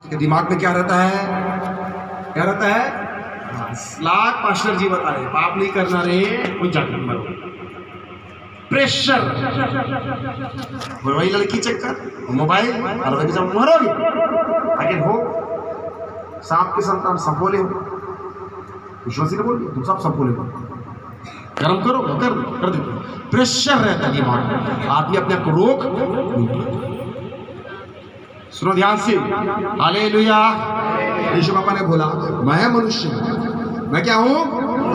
के दिमाग में क्या रहता है? क्या रहता है? लाख मास्टर जी बता रहे पाप नहीं करना रे, कोई जाकर मरो। प्रेशर, वही लड़की चक्कर, मोबाइल और लड़की जब मरोगे आगे हो। सांप के संतान सब बोले हो, विश्वासी ने बोल दिया तुम सब बोले हो। कर्म करो कर देते। प्रेशर रहता है दिमाग में, आदमी अपने आप को रोक नहीं पाता। सुनो ध्यान से, हालेलुया। यीशु पापा ने बोला मैं मनुष्य हूं। मैं क्या हूं?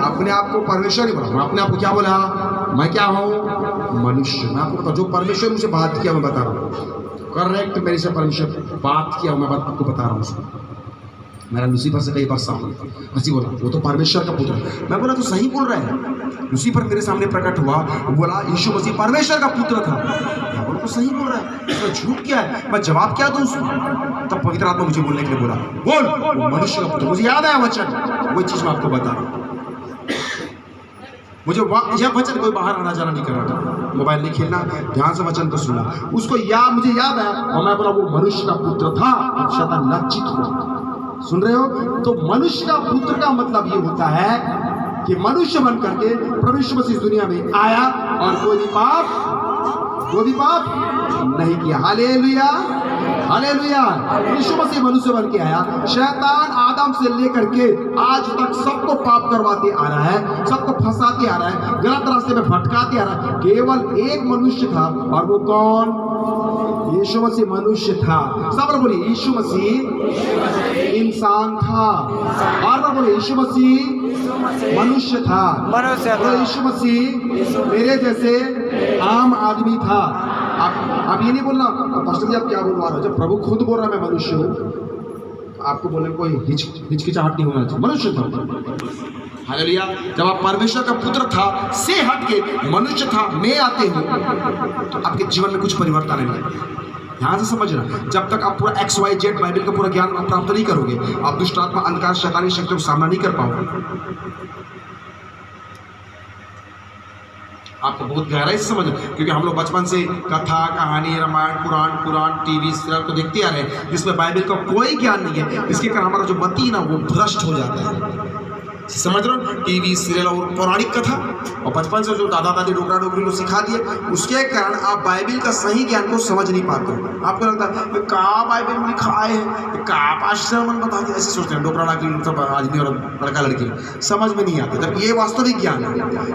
अपने आप को परमेश्वर ही बोला। मैं अपने आप को क्या बोला? मैं क्या हूं? मनुष्य। मैं आपको बता, जो परमेश्वर मुझे बात किया मैं बता रहा हूं। करेक्ट, मेरे से परमेश्वर बात किया मैं आपको बता रहा हूं। मेरा लूसीफर से कई बार सामने हंसी बोला वो तो परमेश्वर का पुत्र है। मैं बोला तो सही बोल रहा है। लूसीफर मेरे सामने प्रकट हुआ, वो बोला यीशु मसीह परमेश्वर का पुत्र था। मैं बोला तो सही बोल रहा है, इसमें झूठ क्या है? मैं जवाब क्या दूं उसको? तब पवित्र आत्मा मुझे बोलने के लिए बोला बोल वो मनुष्य का पुत्र। मुझे याद आया वचन, वही चीज मैं आपको बता रहा हूँ। मुझे यह वचन कोई बाहर आना जाना नहीं कर रहा था, मोबाइल नहीं खेलना, ध्यान से वचन को सुना। उसको मुझे याद आया और मैं बोला वो मनुष्य का पुत्र था। शैतान लज्जित हुआ। सुन रहे हो? तो मनुष्य का पुत्र का मतलब ये होता है कि मनुष्य बन करके परमेश्वर मसीह दुनिया में आया और कोई भी पाप नहीं किया। Hallelujah, hallelujah. यीशु मसीह मनुष्य बन के आया। शैतान आदम से लेकर के आज तक सबको पाप करवाते आ रहा है, सबको फंसाते आ रहा है, गलत रास्ते में भटकाते आ रहा है। केवल एक मनुष्य था और वो कौन? यीशु मसीह मनुष्य था। सब लोग बोलिए यीशु मसीह इंसान था। बार बार बोलिए यीशु मसीह मनुष्य था। यीशु मसीह मेरे जैसे आम आदमी था। आप ये नहीं बोलना पास्टर जी आप क्या बोलवा रहे हो? जब प्रभु खुद बोल रहा मैं मनुष्य हूँ, आपको बोलने कोई हिचकिचाहट नहीं होना चाहिए। मनुष्य था। हालेलुया। जब आप परमेश्वर का पुत्र था से हट के मनुष्य था मैं आते हो तो आपके जीवन में कुछ परिवर्तन नहीं। ध्यान से समझना, जब तक आप पूरा XYZ बाइबल का पूरा ज्ञान प्राप्त नहीं करोगे, आप दुष्ट आत्मा, अंधकार, शैतानी शक्तियों का सामना नहीं कर पाओगे। आपको बहुत गहराई से समझना, क्योंकि हम लोग बचपन से कथा, कहानी, रामायण, पुराण, टीवी सीरियल को देखते आ रहे हैं जिसमें बाइबल का कोई ज्ञान नहीं है। इसके कारण हमारा जो मति है ना वो भ्रष्ट हो जाता है। समझ रहे हो? टीवी सीरियल और पौराणिक कथा और बचपन से जो दादा दादी डोगरा डोगरी को सिखा दिए, उसके कारण आप बाइबल का सही ज्ञान को समझ नहीं पाते हो। आपको लगता है का बाइबल में लिखा है, का पास्टर मन बता दिया, ऐसे सोचते हैं डोगरा डोगरी सब आदमी और लड़का लड़की समझ में नहीं आता, जब ये वास्तविक ज्ञान है।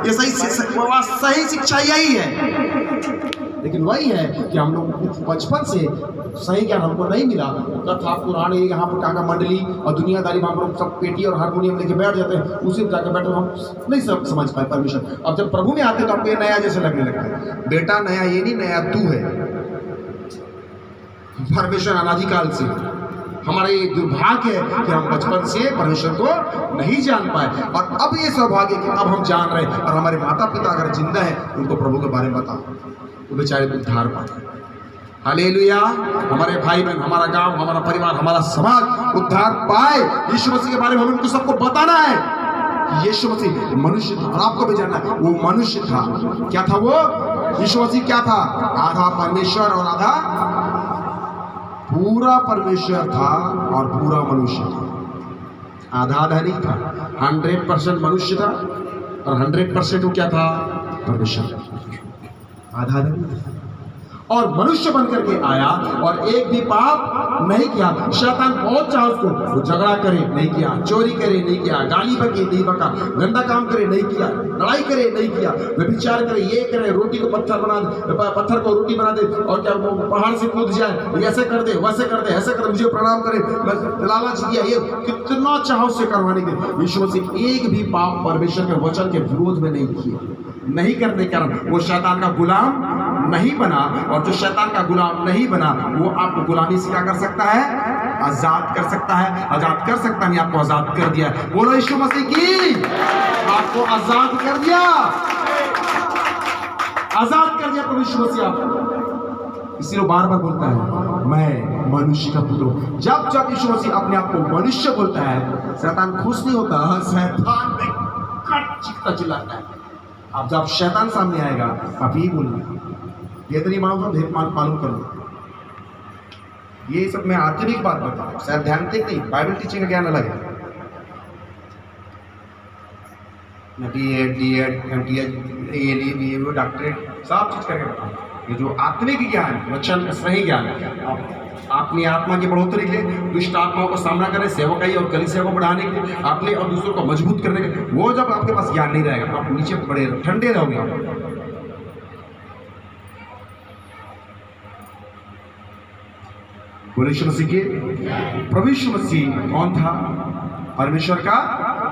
ये सही शिक्षा यही है। लेकिन वही है कि हम लोग बचपन से सही ज्ञान हमको नहीं मिला। कथा पुराण यहाँ पर काका मंडली और दुनियादारी में हम लोग सब पेटी और हारमोनियम लेके बैठ जाते हैं, उसी में जाकर बैठे हम नहीं समझ पाए परमेश्वर। अब जब प्रभु में आते हैं तो आपको ये नया जैसे लगने लगता है। बेटा नया ये नहीं, नया तू है। परमेश्वर अनादिकाल से। हमारा ये दुर्भाग्य है कि हम बचपन से परमेश्वर को नहीं जान पाए और अब ये सौभाग्य कि अब हम जान रहे हैं और हमारे माता पिता अगर जिंदा है उनको प्रभु के बारे में बताओ, वो बेचारे उद्धार पाते। हालेलुया। हमारे भाई बहन, हमारा गांव, हमारा परिवार, हमारा समाज उद्धार पाए। यीशु मसीह के बारे में हमें उनको सबको बताना है कि यीशु मसीह मनुष्य था और आपको भी जानना है वो मनुष्य था। क्या था वो? यीशु मसीह क्या था? आधा परमेश्वर और आधा पूरा परमेश्वर था और पूरा मनुष्य था। आधा आधा नहीं था, 100% मनुष्य था और 100% वो क्या था? परमेश्वर। आधा नहीं था और मनुष्य बनकर के आया और एक भी पाप नहीं किया। शैतान बहुत चाहा उसको, वो झगड़ा करे नहीं किया, चोरी करे नहीं किया, गाली बके नहीं बका, गंदा काम करे नहीं किया, लड़ाई करे नहीं किया, व्यभिचार करे, ये करे, रोटी को पत्थर बना दे, पत्थर को रोटी बना दे और क्या वो पहाड़ से कूद जाए, ऐसे कर दे, वैसे कर दे, ऐसे कर दे, मुझे प्रणाम करे, लालच किया, ये कितना चाहो उससे करवाने के। यीशु मसीह एक भी पाप परमेश्वर के वचन के विरोध में नहीं किया। नहीं करने के कारण वो शैतान का गुलाम नहीं बना और जो शैतान का गुलाम नहीं बना वो आपको गुलामी से क्या कर सकता है? आजाद कर सकता है। आजाद कर सकता नहीं, आपको आजाद कर दिया। बोलो यीशु मसीह की, आपको आजाद कर दिया, आजाद कर दिया प्रभु यीशु मसीह आपको। इसीलिए बार बार बोलता है मैं मनुष्य का पुत्र हूं। जब जब यीशु मसीह अपने आप को मनुष्य बोलता है शैतान खुश नहीं होता, शैतान में कट चिकता चिल्लाता है। अब जब शैतान सामने आएगा आप यही बोलना, ये तो नहीं मालूम, भेद मालूम कर लो। ये सब मैं आत्मिक बात बता रहा हूँ, शायद ध्यान देख नहीं, बाइबल टीचिंग का ज्ञान अलग है। BEd, DEd, MTech, ALE, BA, doctorate सब चीज करके बताऊँ। ये जो आत्मिक ज्ञान, वचन सही ज्ञान है, अपनी आत्मा की बढ़ोतरी के लिए, दुष्ट आत्माओं का सामना करें, सेवकाई और कलीसिया को बढ़ाने के लिए, अपने और दूसरों को मजबूत करने के लिए, वो जब आपके पास ज्ञान नहीं रहेगा तो आप नीचे बड़े ठंडे रहोगे। यीशु मसीह के, प्रभु यीशु मसीह कौन था? परमेश्वर का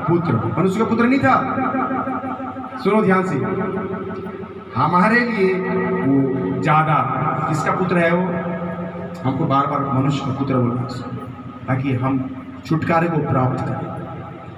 पुत्र, मनुष्य का पुत्र नहीं था। सुनो ध्यान से, हमारे लिए वो ज्यादा किसका पुत्र है? वो हमको बार बार मनुष्य का पुत्र बोलना ताकि हम छुटकारे को प्राप्त करें,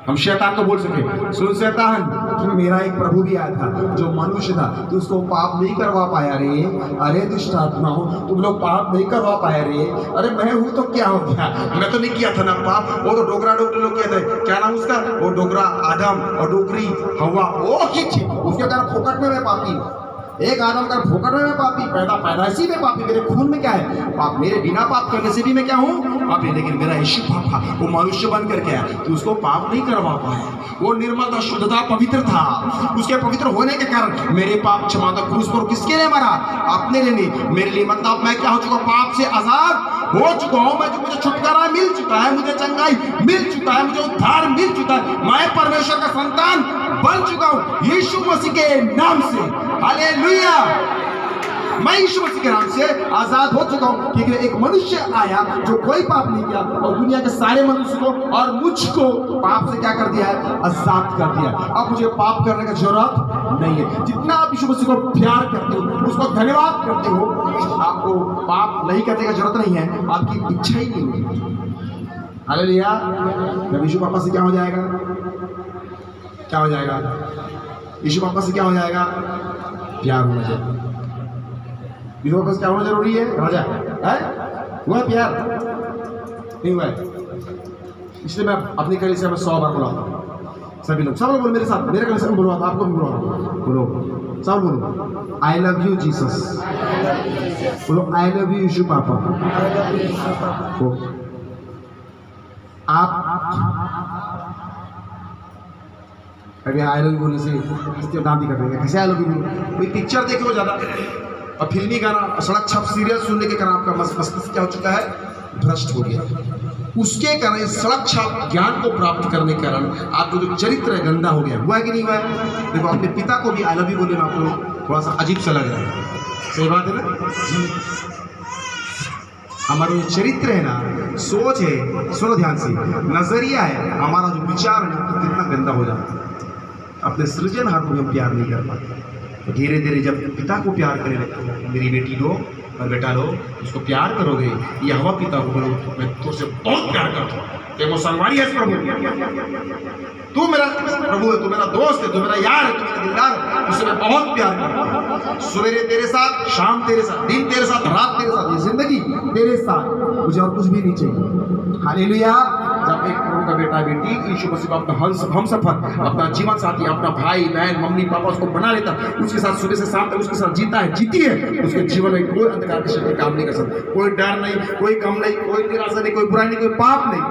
हम शैतान को बोल सके, सुन शैतान, तुम मेरा एक प्रभु भी आया था जो मनुष्य था, तो उसको पाप नहीं करवा पाया रे। अरे दुष्ट आत्माओं, तुम लोग पाप नहीं करवा पाया रे। अरे मैं हूं तो क्या हो गया, मैं तो नहीं किया था ना पाप। वो तो डोगरा डोगरे लोग कहते हैं, क्या नाम उसका, वो डोगरा आदम और डोगरी हवा, वो ही थी, उसके कारण फोकट में मैं पापी। एक आदम का फोकट में मैं पापी, पैदाइशी में पापी, मेरे खून में क्या है पाप, मेरे बिना पाप करने से भी मैं क्या हूँ पापी। लेकिन मेरा यीशु पापा वो मनुष्य बन करके आया तो उसको पाप नहीं करवा पाया। वो निर्मल था, शुद्ध था, पवित्र था। उसके पवित्र होने के कारण मेरे पाप क्षमा था। क्रूस पर किसके लिए मरा? अपने लिए नहीं, मेरे लिए। मतलब मैं क्या हो चुका, पाप से आजाद हो चुका हूँ मैं। मुझे छुटकारा मिल चुका है, मुझे चंगाई मिल चुका है, मुझे उद्धार मिल चुका है, मैं परमेश्वर का संतान बन चुका हूँ यीशु मसीह के नाम से। हालेलुया, मैं यीशु मसीह के नाम से आजाद हो चुका हूं, क्योंकि एक मनुष्य आया जो कोई पाप नहीं किया और दुनिया के सारे मनुष्य को और मुझको पाप से क्या कर दिया है, आजाद कर दिया। अब मुझे पाप करने की जरूरत नहीं है। जितना आप यीशु मसीह को प्यार करते हो, उसको धन्यवाद करते हो, आपको पाप नहीं करने की जरूरत नहीं है, आपकी इच्छा ही नहीं होगी। हालेलुया, जब यीशु पापा से क्या हो जाएगा, क्या हो जाएगा, यीशु पापा से क्या हो जाएगा, प्यार होना चाहिए। यीशु पापा से क्या होना जरूरी है, राजा है, हुआ प्यार नहीं हुआ है। इसलिए मैं अपनी कलीसिया में 100 बार बोला था, सभी लोग, सब लोग बोलो मेरे साथ, मेरे कलीसिया में बोलो, आपको भी बोलो, सब बोलो, आई लव यू जीसस, बोलो आई लव यू यीशु पापा। आप अभी आई लव यू बोलने से दाम भी कर देंगे, कैसे आई लव यू बोलो? कोई पिक्चर देखे हो ज़्यादा और फिल्मी गाना, सड़क छप सीरियल सुनने के कारण आपका मस्तिष्क क्या हो चुका है, भ्रष्ट हो गया। उसके कारण इस सड़क छप ज्ञान को प्राप्त करने के कारण आपको जो चरित्र है गंदा हो गया। हुआ है कि नहीं हुआ है? देखो अपने पिता को भी आई लव यू बोले ना, आपको थोड़ा सा अजीब सा लग रहा है, सही बात है ना जी। हमारा जो चरित्र है ना, सोच है, सुनो ध्यान से, नजरिया है, हमारा जो विचार है ना, कितना गंदा हो जाता है। अपने सृजनहार को हम प्यार नहीं कर पाते। तो धीरे धीरे जब पिता को प्यार करने लगते, मेरी बेटी लो और बेटा लो, उसको प्यार करोगे, यह हवा पिता को बोलो मैं तुझसे बहुत प्यार करता हूँ, देखो संगवारी है प्रभु, तू मेरा प्रभु है, तू मेरा दोस्त है, तू मेरा यार है, तू मेरा दिलदार है, तुझसे मैं बहुत प्यार करता हूँ। सवेरे तेरे साथ, शाम तेरे साथ, दिन तेरे साथ, रात तेरे साथ, ये जिंदगी तेरे साथ, मुझे और कुछ भी नहीं चाहिए। हालेलुया। जब एक प्रभु का बेटा बेटी यीशु मसीह को अपना हम सफर, अपना जीवन साथी, अपना भाई बहन मम्मी पापा उसको बना लेता, उसके साथ सुबह से शाम तक उसके साथ जीता है, जीती है, उसके जीवन में कोई अंधकार की शक्ति काम नहीं कर सकता, कोई डर नहीं, कोई गम नहीं, कोई निराशा नहीं, कोई बुराई नहीं, कोई पाप नहीं।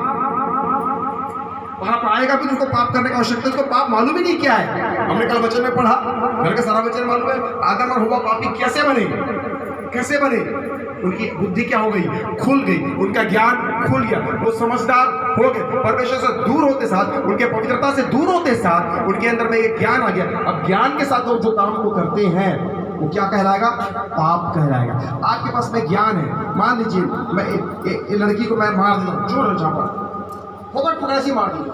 वहां पर आएगा भी उसको पाप करने की आवश्यकता, उसको पाप मालूम ही नहीं क्या है। हमने कल वचन में पढ़ा, घर का सारा वचन मालूम है, आदम और हव्वा पापी कैसे बने, कैसे बने, उनकी बुद्धि क्या हो गई, खुल गई, उनका ज्ञान खुल गया, वो समझदार हो गए, परमेश्वर से दूर होते साथ, उनके पवित्रता से दूर होते साथ उनके अंदर में एक ज्ञान आ गया। अब ज्ञान के साथ वो जो काम को करते हैं वो क्या कहलाएगा, पाप कहलाएगा। आपके पास में ज्ञान है, मान लीजिए मैं एक लड़की को मैं मार दिया, जोर झापड़ फोकट फोकट ऐसी मार दी,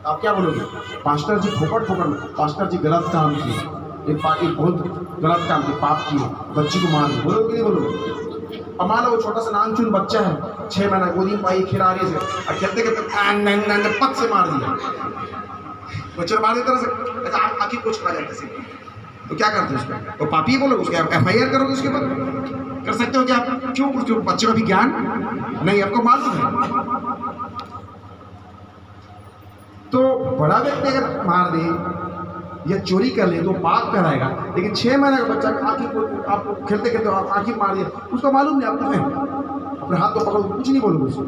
आप क्या बोलोगे, पास्टर जी फोकट फोकट, पास्टर जी गलत काम किए, एक पार्टी बहुत गलत काम किया, पाप किए, बच्ची को मार दी, बोलोगे नहीं बोलोगे? अब मान लो वो छोटा सा नानचुन बच्चा है, 6 महीना गोदी पाई खिला रही से, और खेलते खेलते पक से मार दिया, बच्चे मार देते से आखिर कुछ खा जाते से, तो क्या करते उसका, तो पापी बोलोगे, उसका FIR करोगे, उसके बाद कर सकते हो क्या? क्यों? उसके बच्चे का भी ज्ञान नहीं, आपको मालूम है। तो बड़ा व्यक्ति अगर मार दे या चोरी कर ले तो पाप कहलाएगा, लेकिन 6 महीने का बच्चा आखिर को आप खेलते खेलते आखिर मार दिया, उसको मालूम नहीं, आपको अपने हाथ को पकड़ो, कुछ नहीं बोलोगे उसको।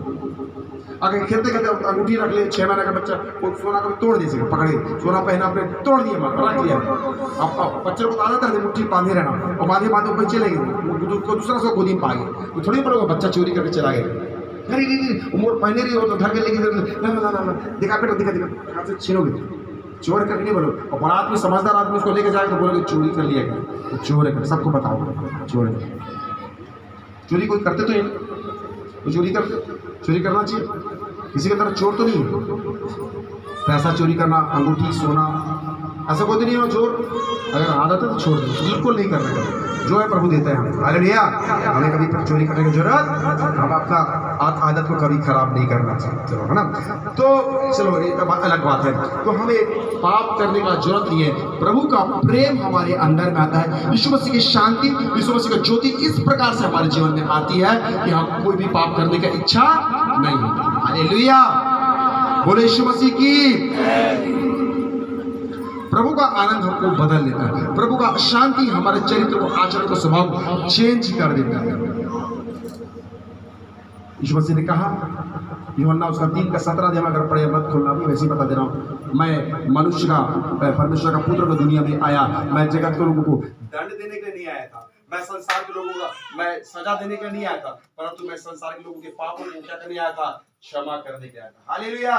अगर खेलते खेलते अंगूठी रख ले, 6 महीने का बच्चा वो सोना कभी तोड़ दे, पकड़े सोना पहना आपने तोड़ दिया, रख लिया। अब बच्चे को आदत है मुट्ठी बांधे रहना, और बांधे बांधे ऊपर चले गए, दूसरा सौ गोदी में पा गए, तो थोड़ी बोलोगे बच्चा चोरी करके चला गया। अरे उमर पहने रही हो तो घर के लेके ना दिखा बेटा, दिखा हाथ से छीनोगे, चोर करके नहीं बोलो। और बड़ा आदमी समझदार आदमी उसको लेके जाएगा तो बोलोगे चोरी कर लिया गया, तो चोर है, सबको बताओ चोर है। चोरी कोई करते तो नहीं, तो चोरी करना चाहिए, किसी के अंदर चोर तो नहीं है। पैसा चोरी करना, अंगूठी, सोना, ऐसा कोई तो नहीं हो चोर। अगर आदत है तो छोड़ दो, बिल्कुल नहीं करना चाहिए, जो है प्रभु देता है हमें। हालेलुया। हमें कभी चोरी करने की जरूरत, हम अपना आदत को कभी खराब नहीं करना चाहिए, चलो है ना। तो चलो ये तो अलग बात है। तो हमें पाप करने का जरूरत नहीं है, प्रभु का प्रेम हमारे अंदर में आता है, यीशु मसीह की शांति, यीशु मसीह की ज्योति इस प्रकार से हमारे जीवन में आती है कि हम कोई भी पाप करने की इच्छा नहीं होती। हालेलुया, बोले यीशु मसीह की। प्रभु का आनंद हमको बदल देता है, प्रभु का शांति हमारे चरित्र को, आचरण को, स्वभाव चेंज कर देता है। यीशु मसीह ने कहा, यूहन्ना उसका 3:17 अगर पढ़े मत खोलना, भी वैसे ही बता दे रहा हूँ, मैं मनुष्य का, परमेश्वर का पुत्र का दुनिया में आया, मैं जगत के लोगों को दंड देने के लिए नहीं आया था, मैं संसार के लोगों का मैं सजा देने के लिए नहीं आया था, परंतु मैं संसार के लोगों के पापों को क्या करने आया था, क्षमा करने के आया था। हालेलुया।